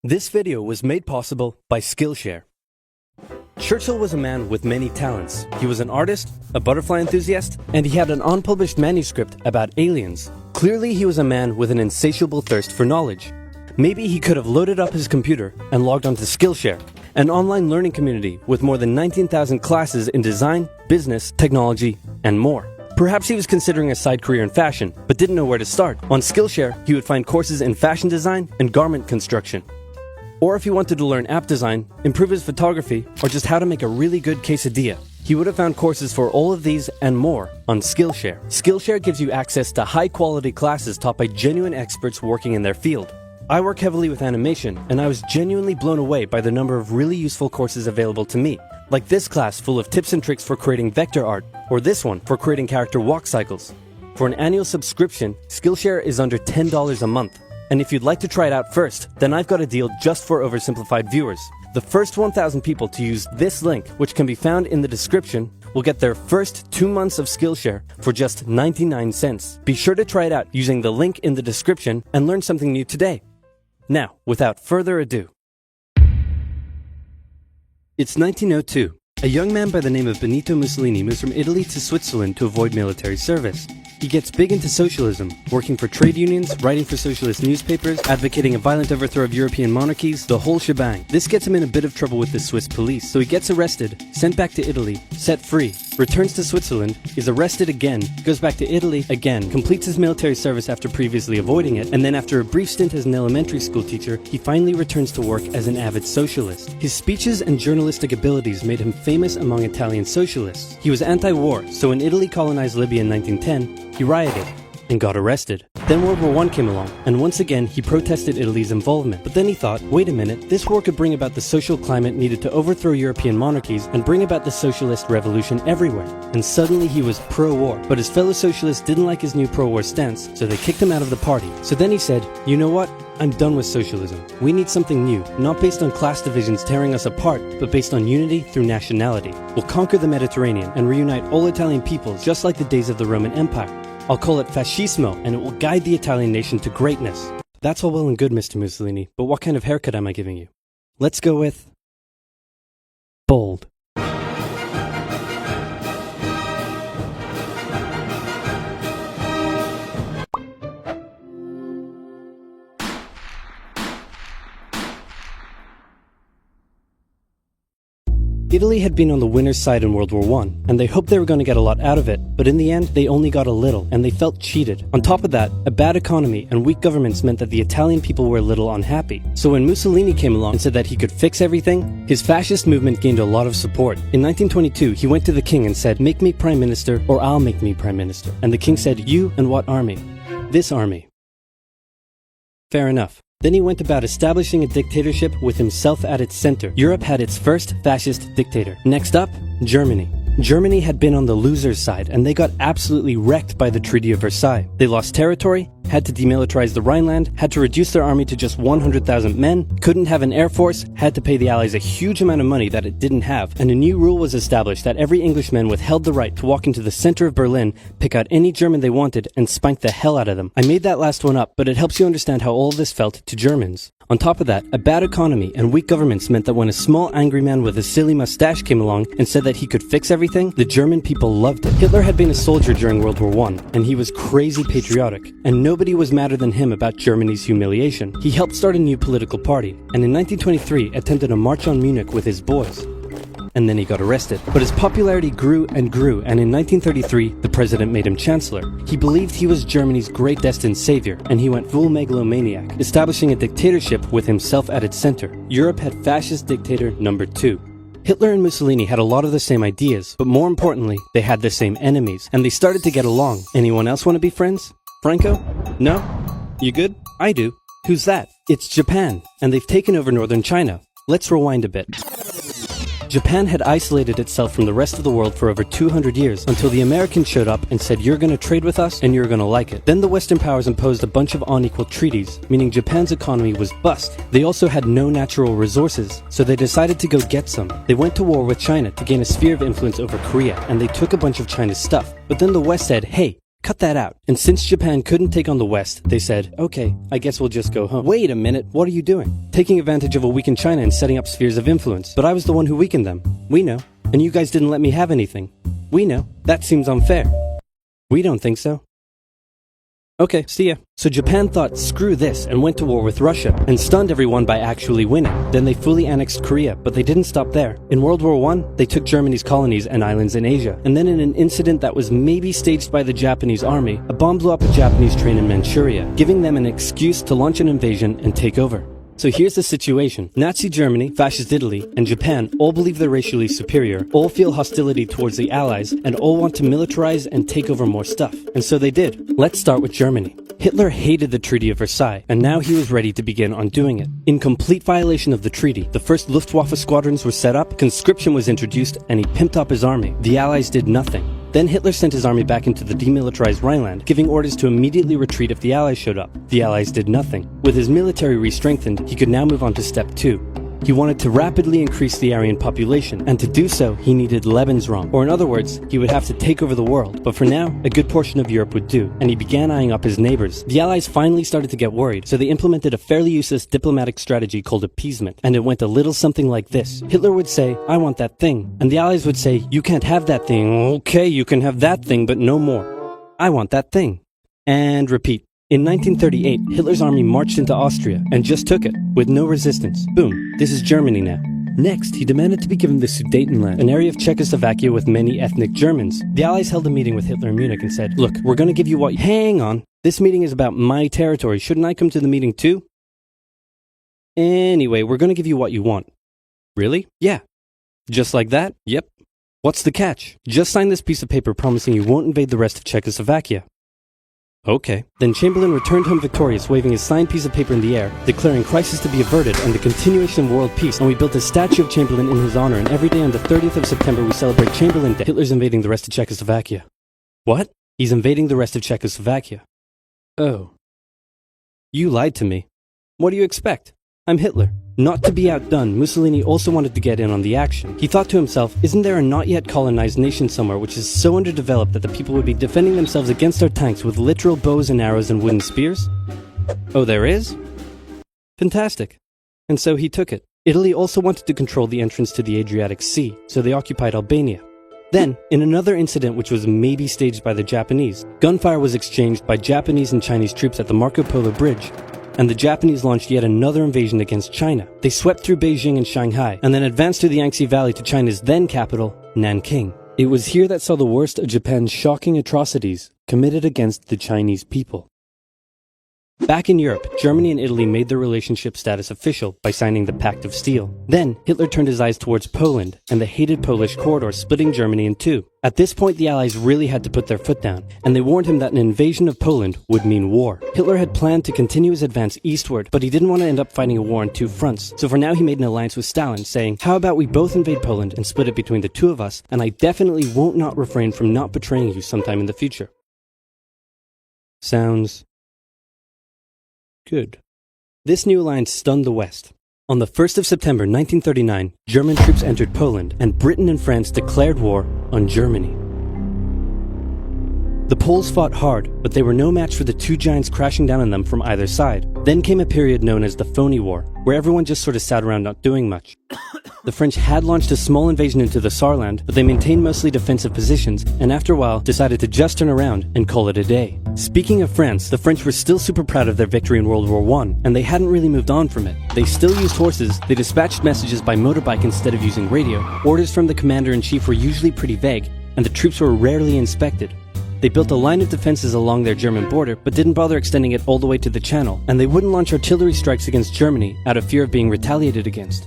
This video was made possible by Skillshare. Churchill was a man with many talents. He was an artist, a butterfly enthusiast, and he had an unpublished manuscript about aliens. Clearly, he was a man with an insatiable thirst for knowledge. Maybe he could have loaded up his computer and logged onto Skillshare, an online learning community with more than 19,000 classes in design, business, technology, and more. Perhaps he was considering a side career in fashion, but didn't know where to start. On Skillshare, he would find courses in fashion design and garment construction. Or if he wanted to learn app design, improve his photography, or just how to make a really good quesadilla, he would have found courses for all of these and more on Skillshare. Skillshare gives you access to high-quality classes taught by genuine experts working in their field. I work heavily with animation, and I was genuinely blown away by the number of really useful courses available to me, like this class full of tips and tricks for creating vector art, or this one for creating character walk cycles. For an annual subscription, Skillshare is under $10 a month. And if you'd like to try it out first, then I've got a deal just for oversimplified viewers. The first 1,000 people to use this link, which can be found in the description, will get their first 2 months of Skillshare for just 99 cents. Be sure to try it out using the link in the description and learn something new today. Now, without further ado. It's 1902. A young man by the name of Benito Mussolini moves from Italy to Switzerland to avoid military service. He gets big into socialism, working for trade unions, writing for socialist newspapers, advocating a violent overthrow of European monarchies, the whole shebang. This gets him in a bit of trouble with the Swiss police, so he gets arrested, sent back to Italy, set free, returns to Switzerland, is arrested again, goes back to Italy again, completes his military service after previously avoiding it, and then after a brief stint as an elementary school teacher, he finally returns to work as an avid socialist. His speeches and journalistic abilities made him famous among Italian socialists. He was anti-war, so when Italy colonized Libya in 1910, he rioted and got arrested. Then World War I came along, and once again he protested Italy's involvement. But then he thought, wait a minute, this war could bring about the social climate needed to overthrow European monarchies and bring about the socialist revolution everywhere. And suddenly he was pro-war. But his fellow socialists didn't like his new pro-war stance, so they kicked him out of the party. So then he said, you know what? I'm done with socialism. We need something new, not based on class divisions tearing us apart, but based on unity through nationality. We'll conquer the Mediterranean and reunite all Italian peoples just like the days of the Roman Empire. I'll call it fascismo, and it will guide the Italian nation to greatness. That's all well and good, Mr. Mussolini, but what kind of haircut am I giving you? Let's go with bold. Italy had been on the winner's side in World War I, and they hoped they were going to get a lot out of it, but in the end, they only got a little, and they felt cheated. On top of that, a bad economy and weak governments meant that the Italian people were a little unhappy. So when Mussolini came along and said that he could fix everything, his fascist movement gained a lot of support. In 1922, he went to the king and said, make me prime minister or I'll make me prime minister. And the king said, you and what army? This army. Fair enough. Then he went about establishing a dictatorship with himself at its center. Europe had its first fascist dictator. Next up, Germany. Germany had been on the loser's side, and they got absolutely wrecked by the Treaty of Versailles. They lost territory, had to demilitarize the Rhineland, had to reduce their army to just 100,000 men, couldn't have an air force, had to pay the Allies a huge amount of money that it didn't have, and a new rule was established that every Englishman withheld the right to walk into the center of Berlin, pick out any German they wanted, and spank the hell out of them. I made that last one up, but it helps you understand how all this felt to Germans. On top of that, a bad economy and weak governments meant that when a small angry man with a silly mustache came along and said that he could fix everything, the German people loved it. Hitler had been a soldier during World War I, and he was crazy patriotic, and nobody was madder than him about Germany's humiliation. He helped start a new political party, and in 1923 attempted a march on Munich with his boys. And then he got arrested. But his popularity grew and grew, and in 1933, the president made him chancellor. He believed he was Germany's great destined savior, and he went full megalomaniac, establishing a dictatorship with himself at its center. Europe had fascist dictator number 2. Hitler and Mussolini had a lot of the same ideas, but more importantly, they had the same enemies, and they started to get along. Anyone else want to be friends? Franco? No? You good? I do. Who's that? It's Japan, and they've taken over northern China. Let's rewind a bit. Japan had isolated itself from the rest of the world for over 200 years until the Americans showed up and said, you're going to trade with us and you're going to like it. Then the Western powers imposed a bunch of unequal treaties, meaning Japan's economy was bust. They also had no natural resources, so they decided to go get some. They went to war with China to gain a sphere of influence over Korea, and they took a bunch of China's stuff. But then the West said, hey, Cut that out. And since Japan couldn't take on the West, they said, okay, I guess we'll just go home. Wait a minute, what are you doing? Taking advantage of a weakened China and setting up spheres of influence. But I was the one who weakened them. We know. And you guys didn't let me have anything. We know. That seems unfair. We don't think so. Okay, see ya. So Japan thought, screw this, and went to war with Russia, and stunned everyone by actually winning. Then they fully annexed Korea, but they didn't stop there. In World War I, they took Germany's colonies and islands in Asia, and then in an incident that was maybe staged by the Japanese army, a bomb blew up a Japanese train in Manchuria, giving them an excuse to launch an invasion and take over. So here's the situation. Nazi Germany, Fascist Italy, and Japan all believe they're racially superior, all feel hostility towards the Allies, and all want to militarize and take over more stuff. And so they did. Let's start with Germany. Hitler hated the Treaty of Versailles, and now he was ready to begin undoing it. In complete violation of the treaty, the first Luftwaffe squadrons were set up, conscription was introduced, and he pimped up his army. The Allies did nothing. Then Hitler sent his army back into the demilitarized Rhineland, giving orders to immediately retreat if the Allies showed up. The Allies did nothing. With his military re-strengthened, he could now move on to step 2. He wanted to rapidly increase the Aryan population, and to do so, he needed Lebensraum, or in other words, he would have to take over the world. But for now, a good portion of Europe would do, and he began eyeing up his neighbors. The Allies finally started to get worried, so they implemented a fairly useless diplomatic strategy called appeasement, and it went a little something like this. Hitler would say, I want that thing, and the Allies would say, you can't have that thing. Okay, you can have that thing, but no more. I want that thing. And repeat. In 1938, Hitler's army marched into Austria and just took it, with no resistance. Boom, this is Germany now. Next, he demanded to be given the Sudetenland, an area of Czechoslovakia with many ethnic Germans. The Allies held a meeting with Hitler in Munich and said, look, we're going to give you what— Hang on, this meeting is about my territory. Shouldn't I come to the meeting too? Anyway, we're going to give you what you want. Really? Yeah. Just like that? Yep. What's the catch? Just sign this piece of paper promising you won't invade the rest of Czechoslovakia. Okay. Then Chamberlain returned home victorious, waving his signed piece of paper in the air, declaring crisis to be averted and the continuation of world peace, and we built a statue of Chamberlain in his honor, and every day on the 30th of September we celebrate Chamberlain Day. Hitler's invading the rest of Czechoslovakia. What? He's invading the rest of Czechoslovakia. Oh. You lied to me. What do you expect? I'm Hitler. Not to be outdone, Mussolini also wanted to get in on the action. He thought to himself, isn't there a not yet colonized nation somewhere which is so underdeveloped that the people would be defending themselves against our tanks with literal bows and arrows and wooden spears? Oh, there is? Fantastic. And so he took it. Italy also wanted to control the entrance to the Adriatic Sea, so they occupied Albania. Then, in another incident which was maybe staged by the Japanese, gunfire was exchanged by Japanese and Chinese troops at the Marco Polo Bridge, and the Japanese launched yet another invasion against China. They swept through Beijing and Shanghai, and then advanced through the Yangtze Valley to China's then capital, Nanking. It was here that saw the worst of Japan's shocking atrocities committed against the Chinese people. Back in Europe, Germany and Italy made their relationship status official by signing the Pact of Steel. Then, Hitler turned his eyes towards Poland and the hated Polish corridor, splitting Germany in two. At this point, the Allies really had to put their foot down, and they warned him that an invasion of Poland would mean war. Hitler had planned to continue his advance eastward, but he didn't want to end up fighting a war on two fronts. So for now, he made an alliance with Stalin, saying, how about we both invade Poland and split it between the two of us, and I definitely won't not refrain from not betraying you sometime in the future. Sounds good. This new alliance stunned the West. On the 1st of September 1939, German troops entered Poland, and Britain and France declared war on Germany. The Poles fought hard, but they were no match for the two giants crashing down on them from either side. Then came a period known as the Phony War, where everyone just sort of sat around not doing much. The French had launched a small invasion into the Saarland, but they maintained mostly defensive positions, and after a while decided to just turn around and call it a day. Speaking of France, the French were still super proud of their victory in World War I, and they hadn't really moved on from it. They still used horses, they dispatched messages by motorbike instead of using radio, orders from the commander-in-chief were usually pretty vague, and the troops were rarely inspected. They built a line of defenses along their German border, but didn't bother extending it all the way to the Channel, and they wouldn't launch artillery strikes against Germany out of fear of being retaliated against.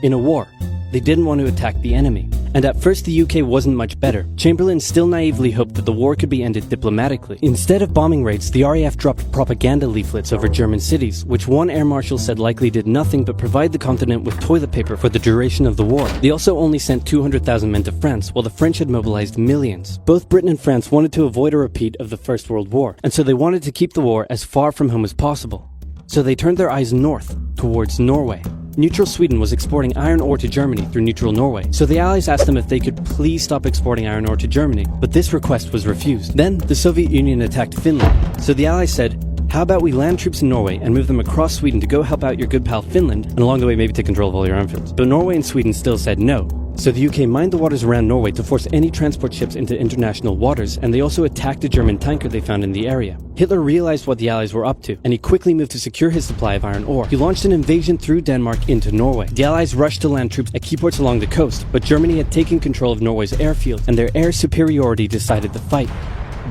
In a war, they didn't want to attack the enemy. And at first the UK wasn't much better. Chamberlain still naively hoped that the war could be ended diplomatically. Instead of bombing raids, the RAF dropped propaganda leaflets over German cities, which one air marshal said likely did nothing but provide the continent with toilet paper for the duration of the war. They also only sent 200,000 men to France, while the French had mobilized millions. Both Britain and France wanted to avoid a repeat of the First World War, and so they wanted to keep the war as far from home as possible. So they turned their eyes north, towards Norway. Neutral Sweden was exporting iron ore to Germany through neutral Norway, so the Allies asked them if they could please stop exporting iron ore to Germany, but this request was refused. Then, the Soviet Union attacked Finland, so the Allies said, how about we land troops in Norway and move them across Sweden to go help out your good pal Finland, and along the way maybe take control of all your airfields. But Norway and Sweden still said no. So the UK mined the waters around Norway to force any transport ships into international waters, and they also attacked a German tanker they found in the area. Hitler realized what the Allies were up to, and he quickly moved to secure his supply of iron ore. He launched an invasion through Denmark into Norway. The Allies rushed to land troops at key ports along the coast, but Germany had taken control of Norway's airfield, and their air superiority decided the fight.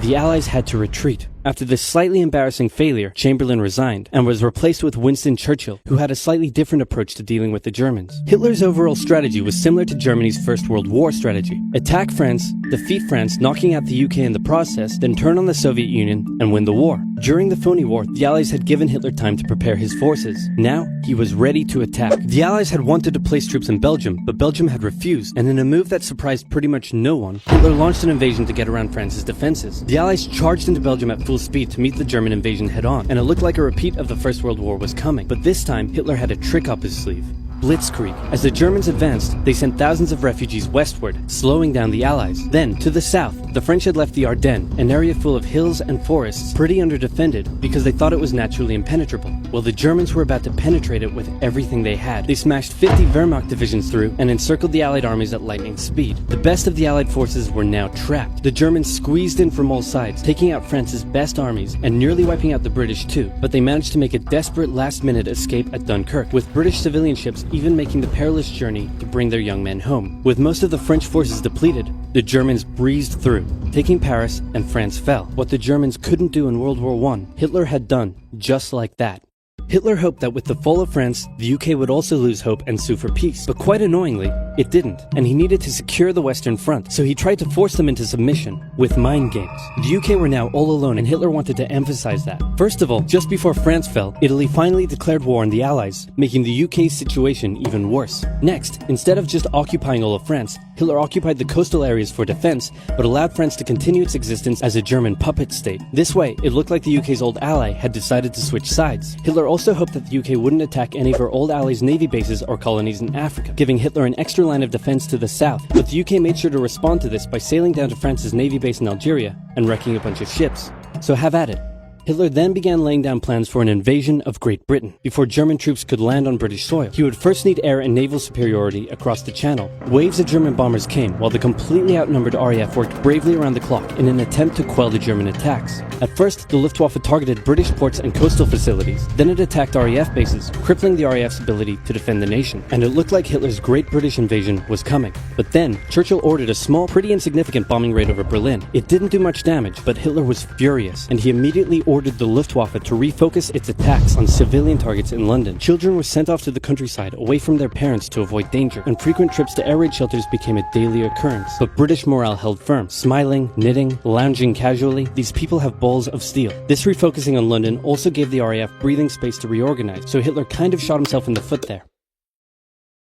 The Allies had to retreat. After this slightly embarrassing failure, Chamberlain resigned and was replaced with Winston Churchill, who had a slightly different approach to dealing with the Germans. Hitler's overall strategy was similar to Germany's First World War strategy. Attack France, defeat France, knocking out the UK in the process, then turn on the Soviet Union and win the war. During the phony war, the Allies had given Hitler time to prepare his forces. Now, he was ready to attack. The Allies had wanted to place troops in Belgium, but Belgium had refused, and in a move that surprised pretty much no one, Hitler launched an invasion to get around France's defenses. The Allies charged into Belgium at full speed to meet the German invasion head-on, and it looked like a repeat of the First World War was coming. But this time, Hitler had a trick up his sleeve. Blitzkrieg. As the Germans advanced, they sent thousands of refugees westward, slowing down the Allies. Then, to the south, the French had left the Ardennes, an area full of hills and forests, pretty underdefended because they thought it was naturally impenetrable. While the Germans were about to penetrate it with everything they had. They smashed 50 Wehrmacht divisions through and encircled the Allied armies at lightning speed. The best of the Allied forces were now trapped. The Germans squeezed in from all sides, taking out France's best armies and nearly wiping out the British too. But they managed to make a desperate last-minute escape at Dunkirk, with British civilian ships even making the perilous journey to bring their young men home. With most of the French forces depleted, the Germans breezed through, taking Paris, and France fell. What the Germans couldn't do in World War I, Hitler had done just like that. Hitler hoped that with the fall of France, the UK would also lose hope and sue for peace. But quite annoyingly, it didn't, and he needed to secure the Western Front, so he tried to force them into submission with mind games. The UK were now all alone, and Hitler wanted to emphasize that. First of all, just before France fell, Italy finally declared war on the Allies, making the UK's situation even worse. Next, instead of just occupying all of France, Hitler occupied the coastal areas for defense, but allowed France to continue its existence as a German puppet state. This way, it looked like the UK's old ally had decided to switch sides. Hitler also hoped that the UK wouldn't attack any of her old allies' navy bases or colonies in Africa, giving Hitler an extra line of defense to the south. But the UK made sure to respond to this by sailing down to France's navy base in Algeria and wrecking a bunch of ships. So have at it. Hitler then began laying down plans for an invasion of Great Britain. Before German troops could land on British soil, he would first need air and naval superiority across the Channel. Waves of German bombers came, while the completely outnumbered RAF worked bravely around the clock in an attempt to quell the German attacks. At first, the Luftwaffe targeted British ports and coastal facilities. Then it attacked RAF bases, crippling the RAF's ability to defend the nation. And it looked like Hitler's Great British invasion was coming. But then, Churchill ordered a small, pretty insignificant bombing raid over Berlin. It didn't do much damage, but Hitler was furious, and he immediately ordered the Luftwaffe to refocus its attacks on civilian targets in London. Children were sent off to the countryside away from their parents to avoid danger, and frequent trips to air raid shelters became a daily occurrence. But British morale held firm. Smiling, knitting, lounging casually, these people have balls of steel. This refocusing on London also gave the RAF breathing space to reorganize, so Hitler kind of shot himself in the foot there.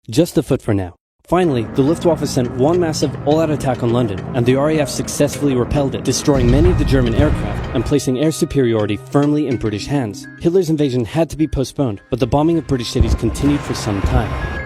Just the foot for now. Finally, the Luftwaffe sent one massive all-out attack on London, and the RAF successfully repelled it, destroying many of the German aircraft and placing air superiority firmly in British hands. Hitler's invasion had to be postponed, but the bombing of British cities continued for some time.